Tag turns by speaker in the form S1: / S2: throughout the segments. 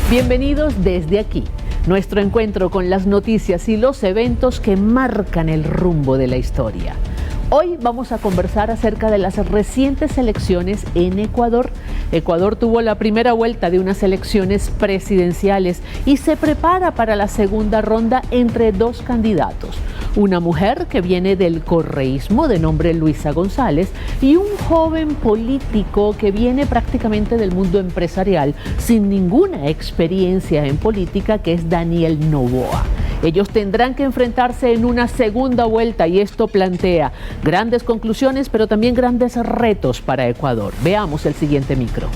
S1: Bienvenidos desde aquí, nuestro encuentro con las noticias y los eventos que marcan el rumbo de la historia. Hoy vamos a conversar acerca de las recientes elecciones en Ecuador. Ecuador tuvo la primera vuelta de unas elecciones presidenciales y se prepara para la segunda ronda entre dos candidatos. Una mujer que viene del correísmo de nombre Luisa González y un joven político que viene prácticamente del mundo empresarial sin ninguna experiencia en política, que es Daniel Noboa. Ellos tendrán que enfrentarse en una segunda vuelta y esto plantea grandes conclusiones, pero también grandes retos para Ecuador. Veamos el siguiente micro.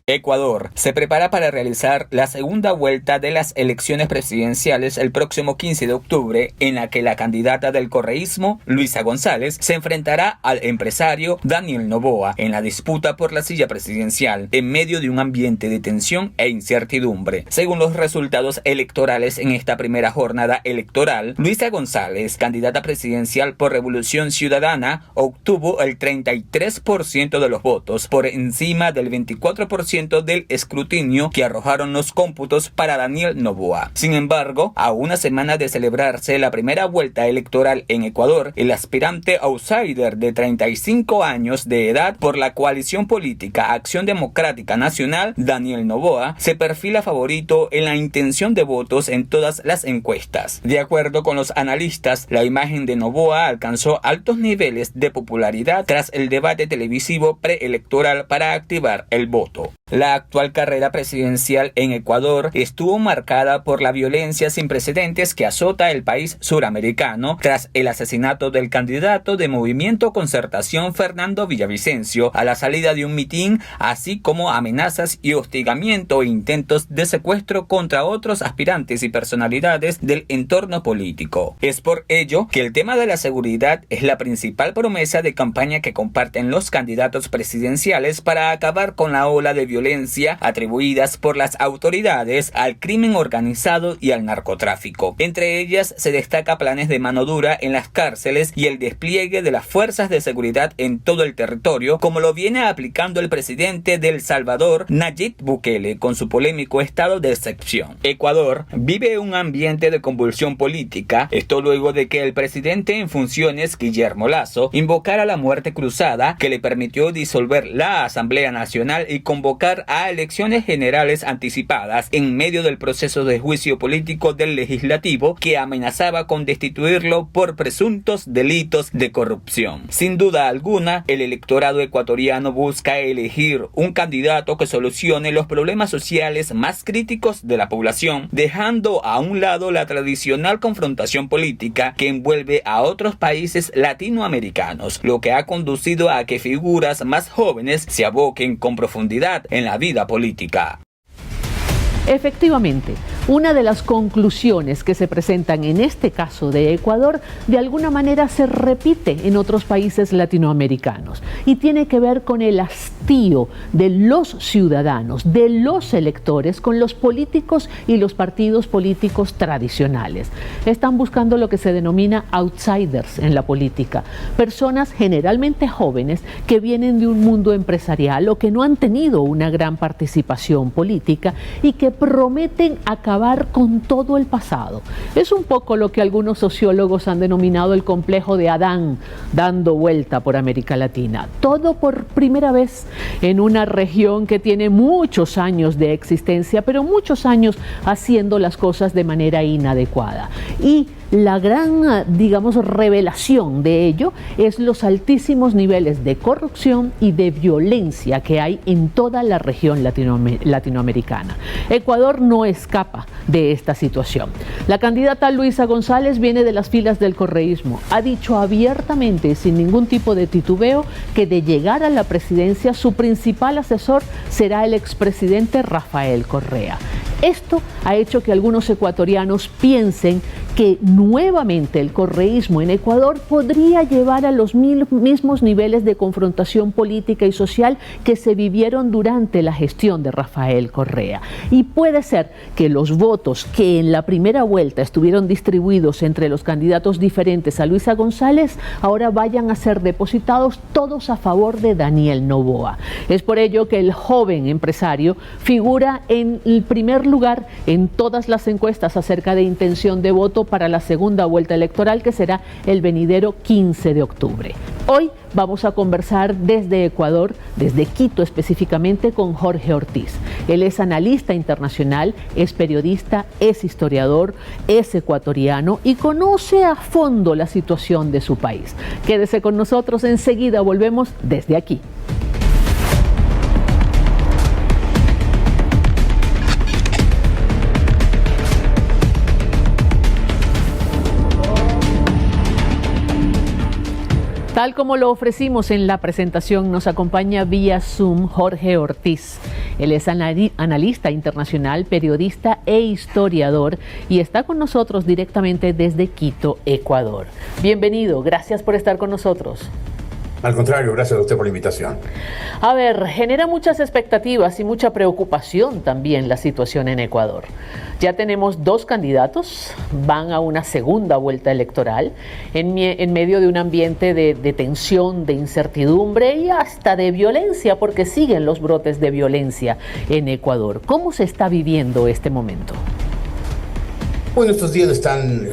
S2: Ecuador se prepara para realizar la segunda vuelta de las elecciones presidenciales el próximo 15 de octubre, en la que la candidata del correísmo, Luisa González, se enfrentará al empresario Daniel Noboa en la disputa por la silla presidencial, en medio de un ambiente de tensión e incertidumbre. Según los resultados electorales en esta primera jornada electoral, Luisa González, candidata presidencial por Revolución Ciudadana, obtuvo el 33% de los votos, por encima del 24% del escrutinio que arrojaron los cómputos para Daniel Noboa. Sin embargo, a una semana de celebrarse la primera vuelta electoral en Ecuador, el aspirante outsider de 35 años de edad por la coalición política Acción Democrática Nacional, Daniel Noboa, se perfila favorito en la intención de votos en todas las encuestas. De acuerdo con los analistas, la imagen de Noboa alcanzó altos niveles de popularidad tras el debate televisivo preelectoral para activar el voto. La actual carrera presidencial en Ecuador estuvo marcada por la violencia sin precedentes que azota el país suramericano tras el asesinato del candidato de Movimiento Concertación Fernando Villavicencio a la salida de un mitin, así como amenazas y hostigamiento e intentos de secuestro contra otros aspirantes y personalidades del entorno político. Es por ello que el tema de la seguridad es la principal promesa de campaña que comparten los candidatos presidenciales para acabar con la ola de violencia atribuidas por las autoridades al crimen organizado y al narcotráfico. Entre ellas se destaca planes de mano dura en las cárceles y el despliegue de las fuerzas de seguridad en todo el territorio, como lo viene aplicando el presidente de El Salvador, Nayib Bukele, con su polémico estado de excepción. Ecuador vive un ambiente de convulsión política, esto luego de que el presidente en funciones, Guillermo Lasso, invocara la muerte cruzada que le permitió disolver la Asamblea Nacional y convocar a elecciones generales anticipadas en medio del proceso de juicio político del legislativo que amenazaba con destituirlo por presuntos delitos de corrupción. Sin duda alguna, el electorado ecuatoriano busca elegir un candidato que solucione los problemas sociales más críticos de la población, dejando a un lado la tradicional confrontación política que envuelve a otros países latinoamericanos, lo que ha conducido a que figuras más jóvenes se aboquen con profundidad en la vida política.
S1: Efectivamente, una de las conclusiones que se presentan en este caso de Ecuador de alguna manera se repite en otros países latinoamericanos y tiene que ver con el hastío de los ciudadanos, de los electores con los políticos y los partidos políticos tradicionales. Están buscando lo que se denomina outsiders en la política, personas generalmente jóvenes que vienen de un mundo empresarial o que no han tenido una gran participación política y que prometen acabar con todo el pasado. Es un poco lo que algunos sociólogos han denominado el complejo de Adán dando vuelta por América Latina. Todo por primera vez en una región que tiene muchos años de existencia, pero muchos años haciendo las cosas de manera inadecuada. Y la gran, revelación de ello es los altísimos niveles de corrupción y de violencia que hay en toda la región latinoamericana. Ecuador no escapa de esta situación. La candidata Luisa González viene de las filas del correísmo. Ha dicho abiertamente, sin ningún tipo de titubeo, que de llegar a la presidencia su principal asesor será el expresidente Rafael Correa. Esto ha hecho que algunos ecuatorianos piensen que nuevamente el correísmo en Ecuador podría llevar a los mismos niveles de confrontación política y social que se vivieron durante la gestión de Rafael Correa. Y puede ser que los votos que en la primera vuelta estuvieron distribuidos entre los candidatos diferentes a Luisa González ahora vayan a ser depositados todos a favor de Daniel Noboa. Es por ello que el joven empresario figura en el primer lugar en todas las encuestas acerca de intención de voto para la segunda vuelta electoral, que será el venidero 15 de octubre. Hoy vamos a conversar desde Ecuador, desde Quito específicamente, con Jorge Ortiz. Él es analista internacional, es periodista, es historiador, es ecuatoriano y conoce a fondo la situación de su país. Quédese con nosotros, enseguida volvemos desde aquí. Tal como lo ofrecimos en la presentación, nos acompaña vía Zoom Jorge Ortiz. Él es analista internacional, periodista e historiador y está con nosotros directamente desde Quito, Ecuador. Bienvenido, gracias por estar con nosotros.
S3: Al contrario, gracias a usted por la invitación.
S1: A ver, genera muchas expectativas y mucha preocupación también la situación en Ecuador. Ya tenemos 2 candidatos, van a una segunda vuelta electoral en medio de un ambiente de tensión, de incertidumbre y hasta de violencia, porque siguen los brotes de violencia en Ecuador. ¿Cómo se está viviendo este momento?
S3: Bueno, estos días están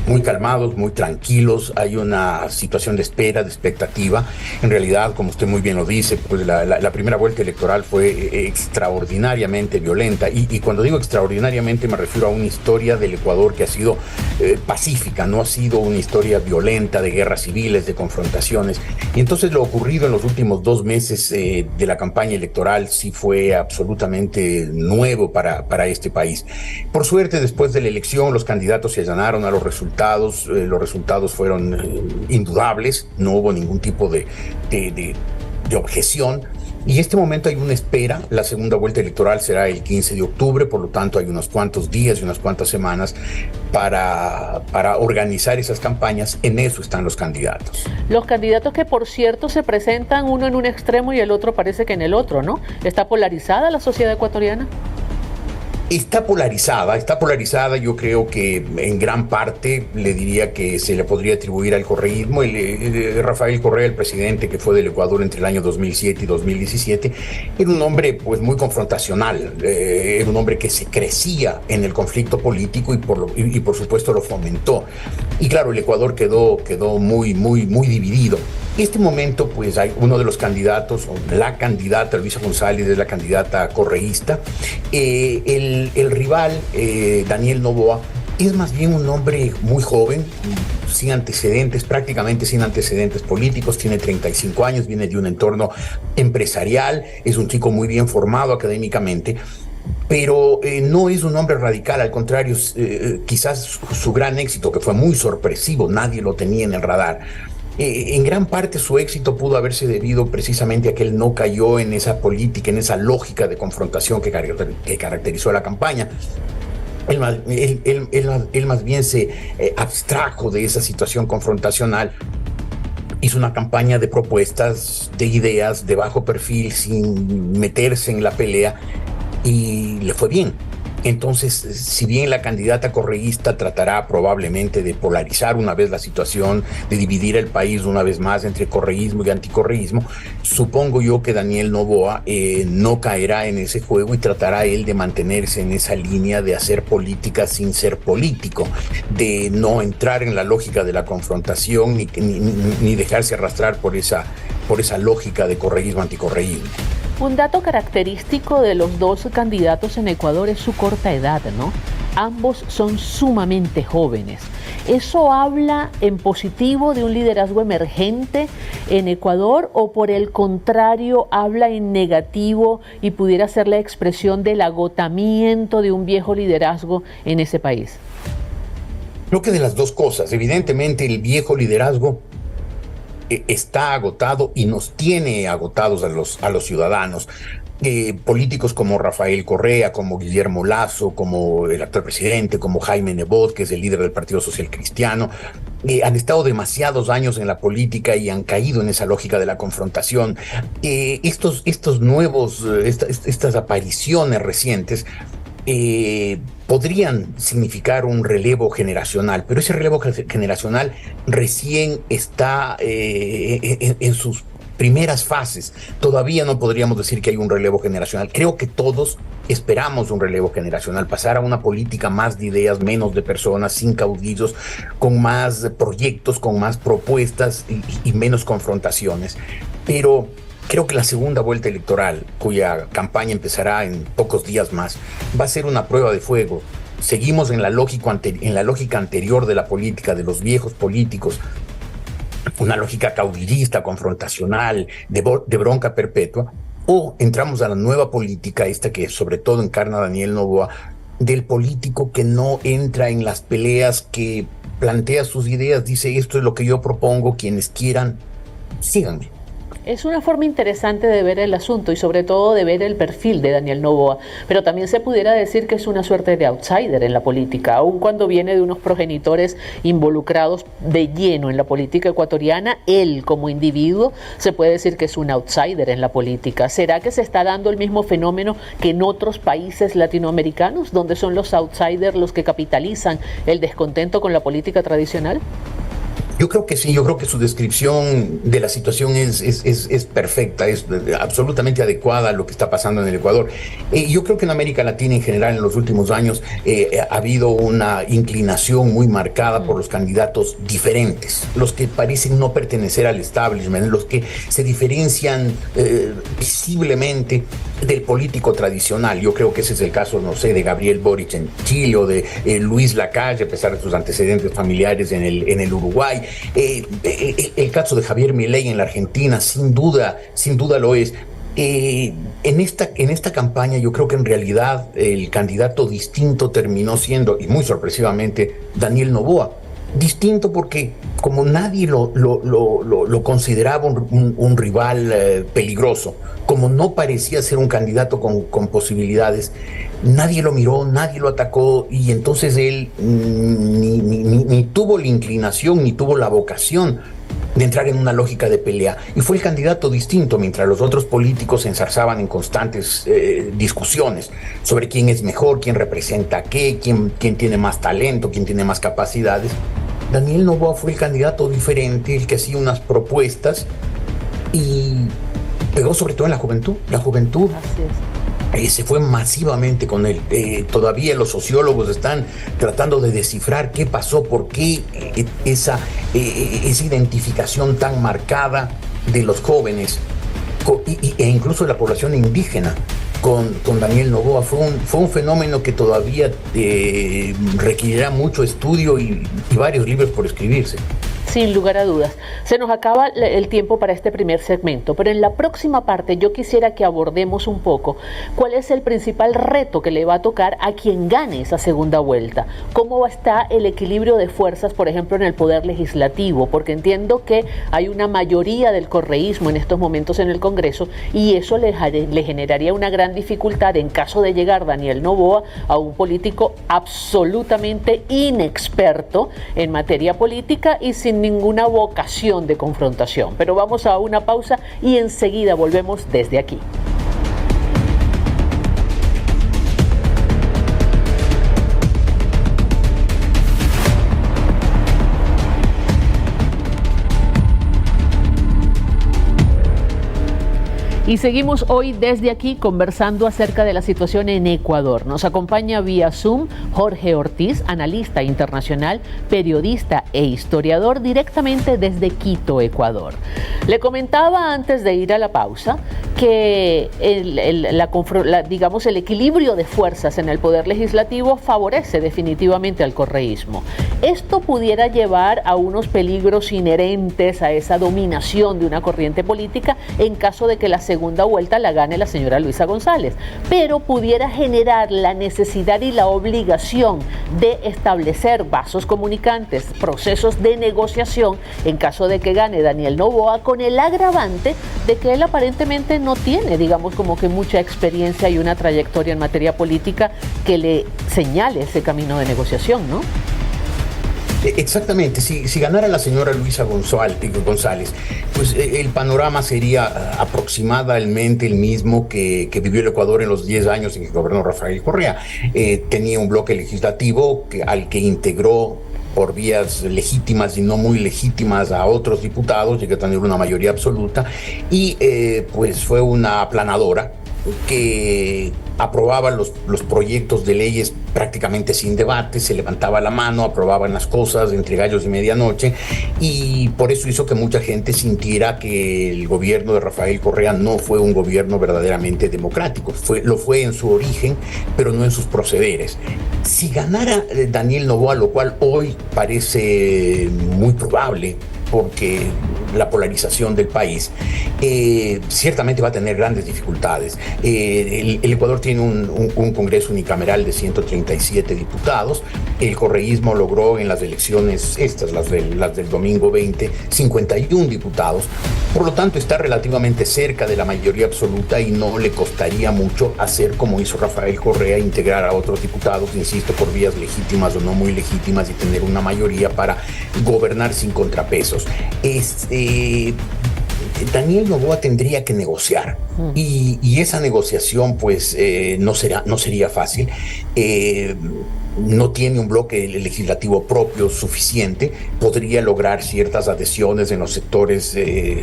S3: muy calmados, muy tranquilos. Hay una situación de espera, de expectativa. En realidad, como usted muy bien lo dice, pues la primera vuelta electoral fue extraordinariamente violenta. Y cuando digo extraordinariamente me refiero a una historia del Ecuador que ha sido pacífica, no ha sido una historia violenta de guerras civiles, de confrontaciones. Y entonces lo ocurrido en los últimos 2 meses de la campaña electoral sí fue absolutamente nuevo para este país. Por suerte, después de la elección, los candidatos se allanaron a los resultados fueron indudables, no hubo ningún tipo de objeción. Y en este momento hay una espera. La segunda vuelta electoral será el 15 de octubre, por lo tanto hay unos cuantos días y unas cuantas semanas para organizar esas campañas. En eso están los candidatos.
S1: Los candidatos que, por cierto, se presentan uno en un extremo y el otro parece que en el otro, ¿no? ¿Está polarizada la sociedad ecuatoriana?
S3: Está polarizada, yo creo que en gran parte le diría que se le podría atribuir al correísmo. Rafael Correa, el presidente que fue del Ecuador entre el año 2007 y 2017, era un hombre pues muy confrontacional, era un hombre que se crecía en el conflicto político y por supuesto lo fomentó. Y claro, el Ecuador quedó muy dividido. En este momento, pues hay uno de los candidatos, o la candidata, Luisa González, es la candidata correísta. El rival, Daniel Noboa, es más bien un hombre muy joven, prácticamente sin antecedentes políticos, tiene 35 años, viene de un entorno empresarial, es un chico muy bien formado académicamente. Pero no es un hombre radical, al contrario, quizás su gran éxito, que fue muy sorpresivo, nadie lo tenía en el radar. En gran parte su éxito pudo haberse debido precisamente a que él no cayó en esa política, en esa lógica de confrontación que caracterizó la campaña. Él más bien se abstrajo de esa situación confrontacional. Hizo una campaña de propuestas, de ideas, de bajo perfil, sin meterse en la pelea, y le fue bien. Entonces, si bien la candidata correísta tratará probablemente de polarizar una vez la situación, de dividir el país una vez más entre correísmo y anticorreísmo, supongo yo que Daniel Noboa no caerá en ese juego y tratará él de mantenerse en esa línea de hacer política sin ser político, de no entrar en la lógica de la confrontación ni dejarse arrastrar por esa lógica de correísmo-anticorreísmo.
S1: Un dato característico de los 2 candidatos en Ecuador es su corta edad, ¿no? Ambos son sumamente jóvenes. ¿Eso habla en positivo de un liderazgo emergente en Ecuador o por el contrario habla en negativo y pudiera ser la expresión del agotamiento de un viejo liderazgo en ese país?
S3: Creo que de las 2 cosas. Evidentemente el viejo liderazgo está agotado y nos tiene agotados a los ciudadanos. políticos como Rafael Correa, como Guillermo Lasso, como el actual presidente, como Jaime Nebot, que es el líder del Partido Social Cristiano, han estado demasiados años en la política y han caído en esa lógica de la confrontación. Estos nuevos, estas apariciones recientes podrían significar un relevo generacional, pero ese relevo generacional recién está en sus primeras fases. Todavía no podríamos decir que hay un relevo generacional. Creo que todos esperamos un relevo generacional, pasar a una política más de ideas, menos de personas, sin caudillos, con más proyectos, con más propuestas y menos confrontaciones. Pero creo que la segunda vuelta electoral, cuya campaña empezará en pocos días más, va a ser una prueba de fuego. Seguimos en la lógica anterior de la política, de los viejos políticos, una lógica caudillista, confrontacional, de bronca perpetua, o entramos a la nueva política, esta que sobre todo encarna Daniel Noboa, del político que no entra en las peleas, que plantea sus ideas, dice esto es lo que yo propongo, quienes quieran, síganme.
S1: Es una forma interesante de ver el asunto y sobre todo de ver el perfil de Daniel Noboa, pero también se pudiera decir que es una suerte de outsider en la política, aun cuando viene de unos progenitores involucrados de lleno en la política ecuatoriana. Él como individuo se puede decir que es un outsider en la política. ¿Será que se está dando el mismo fenómeno que en otros países latinoamericanos, donde son los outsiders los que capitalizan el descontento con la política tradicional?
S3: Yo creo que sí, yo creo que su descripción de la situación es perfecta, es absolutamente adecuada a lo que está pasando en el Ecuador. Yo creo que en América Latina en general en los últimos años ha habido una inclinación muy marcada por los candidatos diferentes, los que parecen no pertenecer al establishment, los que se diferencian visiblemente del político tradicional. Yo creo que ese es el caso, no sé, de Gabriel Boric en Chile o de Luis Lacalle, a pesar de sus antecedentes familiares en el Uruguay. El caso de Javier Milei en la Argentina, sin duda lo es. En esta campaña yo creo que en realidad el candidato distinto terminó siendo, y muy sorpresivamente, Daniel Noboa. Distinto porque como nadie lo consideraba un rival peligroso, como no parecía ser un candidato con posibilidades, nadie lo miró, nadie lo atacó, y entonces él ni tuvo la inclinación ni tuvo la vocación de entrar en una lógica de pelea, y fue el candidato distinto, mientras los otros políticos se enzarzaban en constantes discusiones sobre quién es mejor, quién representa qué, quién tiene más talento, quién tiene más capacidades. Daniel Noboa fue el candidato diferente, el que hacía unas propuestas y pegó sobre todo en la juventud. La juventud se fue masivamente con él. Todavía los sociólogos están tratando de descifrar qué pasó, por qué esa identificación tan marcada de los jóvenes e incluso de la población indígena con Daniel Noboa. Fue un fenómeno que todavía requerirá mucho estudio y varios libros por escribirse.
S1: Sin lugar a dudas. Se nos acaba el tiempo para este primer segmento, pero en la próxima parte yo quisiera que abordemos un poco cuál es el principal reto que le va a tocar a quien gane esa segunda vuelta. ¿Cómo está el equilibrio de fuerzas, por ejemplo, en el poder legislativo? Porque entiendo que hay una mayoría del correísmo en estos momentos en el Congreso y eso le generaría una gran dificultad en caso de llegar Daniel Noboa a un político absolutamente inexperto en materia política y sin ninguna vocación de confrontación. Pero vamos a una pausa y enseguida volvemos desde aquí. Y seguimos hoy desde aquí conversando acerca de la situación en Ecuador. Nos acompaña vía Zoom Jorge Ortiz, analista internacional, periodista e historiador directamente desde Quito, Ecuador. Le comentaba antes de ir a la pausa que el equilibrio de fuerzas en el poder legislativo favorece definitivamente al correísmo. Esto pudiera llevar a unos peligros inherentes a esa dominación de una corriente política en caso de que la segunda vuelta la gane la señora Luisa González, pero pudiera generar la necesidad y la obligación de establecer vasos comunicantes, procesos de negociación en caso de que gane Daniel Noboa, con el agravante de que él aparentemente no tiene, digamos, como que mucha experiencia y una trayectoria en materia política que le señale ese camino de negociación, ¿no?
S3: Exactamente, si ganara la señora Luisa González, pues el panorama sería aproximadamente el mismo que vivió el Ecuador en los 10 años en que gobernó Rafael Correa. Tenía un bloque legislativo al que integró por vías legítimas y no muy legítimas a otros diputados, llegó a tener una mayoría absoluta, y pues fue una aplanadora que aprobaba los proyectos de leyes prácticamente sin debate, se levantaba la mano, aprobaban las cosas entre gallos y medianoche, y por eso hizo que mucha gente sintiera que el gobierno de Rafael Correa no fue un gobierno verdaderamente democrático. Lo fue en su origen, pero no en sus procederes. Si ganara Daniel Noboa, lo cual hoy parece muy probable, porque la polarización del país ciertamente va a tener grandes dificultades. El Ecuador tiene un Congreso unicameral de 137 diputados. El correísmo logró en las elecciones las del domingo 20, 51 diputados. Por lo tanto, está relativamente cerca de la mayoría absoluta y no le costaría mucho hacer como hizo Rafael Correa, integrar a otros diputados, insisto, por vías legítimas o no muy legítimas, y tener una mayoría para gobernar sin contrapesos. Daniel Noboa tendría que negociar y esa negociación pues no sería fácil. No tiene un bloque legislativo propio suficiente, podría lograr ciertas adhesiones en los sectores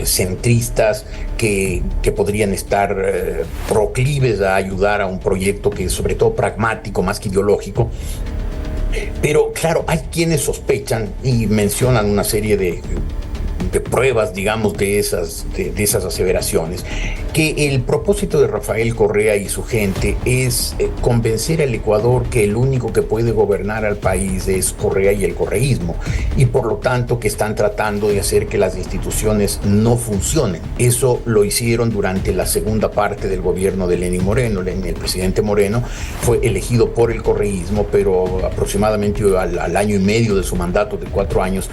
S3: centristas que podrían estar proclives a ayudar a un proyecto que es sobre todo pragmático más que ideológico. Pero claro, hay quienes sospechan y mencionan una serie de pruebas, digamos, de esas aseveraciones, que el propósito de Rafael Correa y su gente es convencer al Ecuador que el único que puede gobernar al país es Correa y el correísmo, y por lo tanto que están tratando de hacer que las instituciones no funcionen. Eso lo hicieron durante la segunda parte del gobierno de Lenín Moreno. El presidente Moreno fue elegido por el correísmo, pero aproximadamente al año y medio de su mandato de 4 años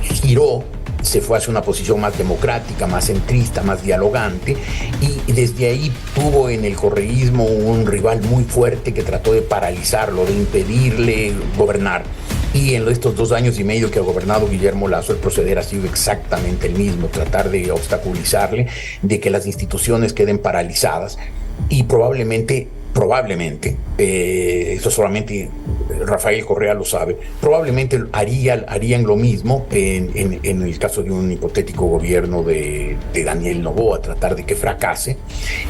S3: giró, se fue hacia una posición más democrática, más centrista, más dialogante, y desde ahí tuvo en el correísmo un rival muy fuerte que trató de paralizarlo, de impedirle gobernar. Y en estos 2 años y medio que ha gobernado Guillermo Lasso, el proceder ha sido exactamente el mismo, tratar de obstaculizarle, de que las instituciones queden paralizadas, y probablemente, eso solamente Rafael Correa lo sabe, probablemente harían lo mismo en el caso de un hipotético gobierno de Daniel Noboa, tratar de que fracase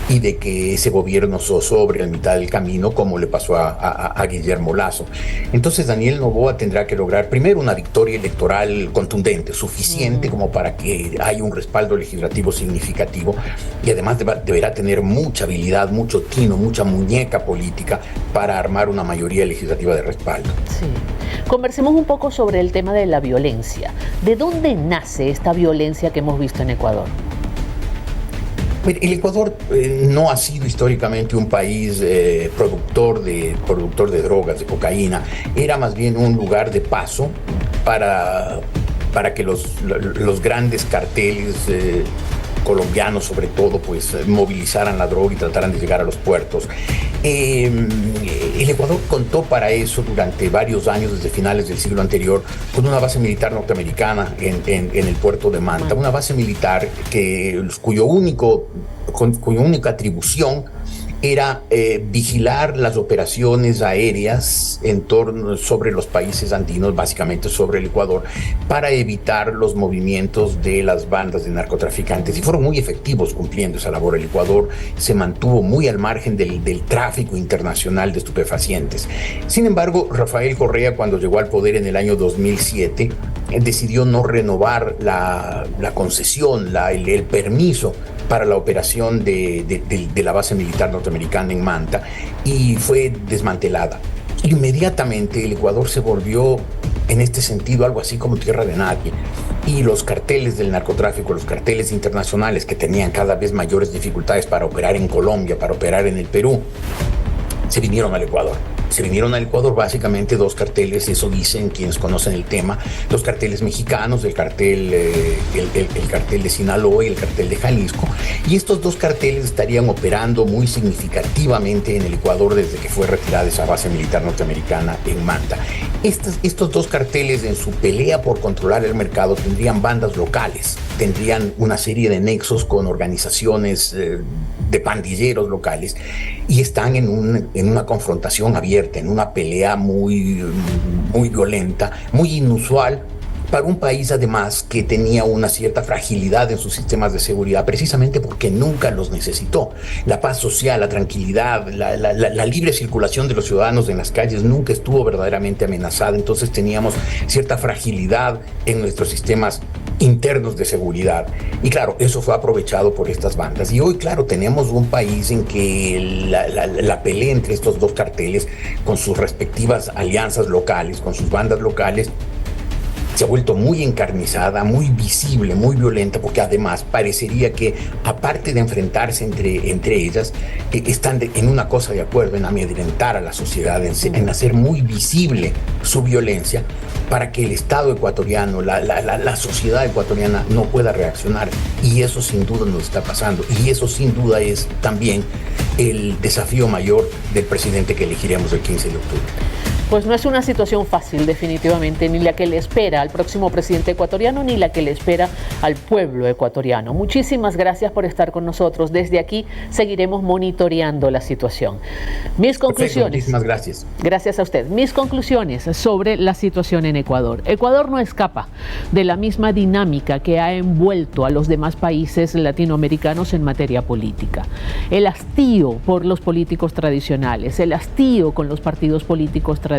S3: y de que ese gobierno zozobre a mitad del camino, como le pasó a Guillermo Lasso. Entonces Daniel Noboa tendrá que lograr primero una victoria electoral contundente, suficiente como para que haya un respaldo legislativo significativo, y además deberá tener mucha habilidad, mucho tino, mucha muñeca política para armar una mayoría legislativa de respaldo.
S1: Sí. Conversemos un poco sobre el tema de la violencia. ¿De dónde nace esta violencia que hemos visto en Ecuador?
S3: El Ecuador no ha sido históricamente un país productor de drogas, de cocaína. Era más bien un lugar de paso para que los grandes carteles colombianos, sobre todo, pues movilizaran la droga y trataran de llegar a los puertos. El Ecuador contó para eso durante varios años, desde finales del siglo anterior, con una base militar norteamericana en el puerto de Manta, una base militar cuya única atribución era vigilar las operaciones aéreas sobre los países andinos, básicamente sobre el Ecuador, para evitar los movimientos de las bandas de narcotraficantes, y fueron muy efectivos cumpliendo esa labor. El Ecuador se mantuvo muy al margen del tráfico internacional de estupefacientes. Sin embargo, Rafael Correa, cuando llegó al poder en el año 2007, decidió no renovar la concesión, el permiso para la operación de la base militar norteamericana en Manta, y fue desmantelada. Inmediatamente el Ecuador se volvió en este sentido algo así como tierra de nadie. Y los carteles del narcotráfico, los carteles internacionales que tenían cada vez mayores dificultades para operar en Colombia, para operar en el Perú, se vinieron al Ecuador. Se vinieron al Ecuador básicamente dos carteles, eso dicen quienes conocen el tema, los carteles mexicanos, el cartel de Sinaloa y el cartel de Jalisco. Y estos dos carteles estarían operando muy significativamente en el Ecuador desde que fue retirada esa base militar norteamericana en Manta. Estos dos carteles, en su pelea por controlar el mercado, tendrían bandas locales, tendrían una serie de nexos con organizaciones de pandilleros locales, y están en una confrontación abierta, en una pelea muy violenta, muy inusual para un país además que tenía una cierta fragilidad en sus sistemas de seguridad, precisamente porque nunca los necesitó. La paz social, la tranquilidad, la libre circulación de los ciudadanos en las calles nunca estuvo verdaderamente amenazada, entonces teníamos cierta fragilidad en nuestros sistemas internos de seguridad. Y claro, eso fue aprovechado por estas bandas. Y hoy, claro, tenemos un país en que la pelea entre estos dos carteles, con sus respectivas alianzas locales, con sus bandas locales, se ha vuelto muy encarnizada, muy visible, muy violenta, porque además parecería que, aparte de enfrentarse entre ellas, están en una cosa de acuerdo, en amedrentar a la sociedad, en hacer muy visible su violencia, para que el Estado ecuatoriano, la sociedad ecuatoriana no pueda reaccionar. Y eso sin duda nos está pasando. Y eso sin duda es también el desafío mayor del presidente que elegiremos el 15 de octubre.
S1: Pues no es una situación fácil, definitivamente, ni la que le espera al próximo presidente ecuatoriano, ni la que le espera al pueblo ecuatoriano. Muchísimas gracias por estar con nosotros. Desde aquí seguiremos monitoreando la situación. Mis conclusiones.
S3: Perfecto, muchísimas gracias.
S1: Gracias a usted. Mis conclusiones sobre la situación en Ecuador. Ecuador no escapa de la misma dinámica que ha envuelto a los demás países latinoamericanos en materia política. El hastío por los políticos tradicionales, el hastío con los partidos políticos tradicionales,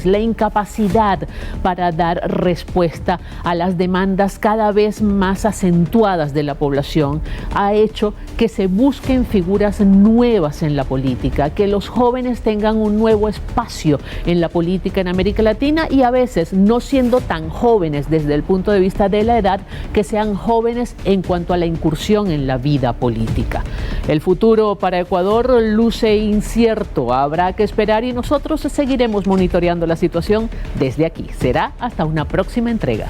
S1: la incapacidad para dar respuesta a las demandas cada vez más acentuadas de la población ha hecho que se busquen figuras nuevas en la política, que los jóvenes tengan un nuevo espacio en la política en América Latina, y a veces, no siendo tan jóvenes desde el punto de vista de la edad, que sean jóvenes en cuanto a la incursión en la vida política. El futuro para Ecuador luce incierto, habrá que esperar, y nosotros seguiremos monitoreando la situación desde aquí. Será hasta una próxima entrega.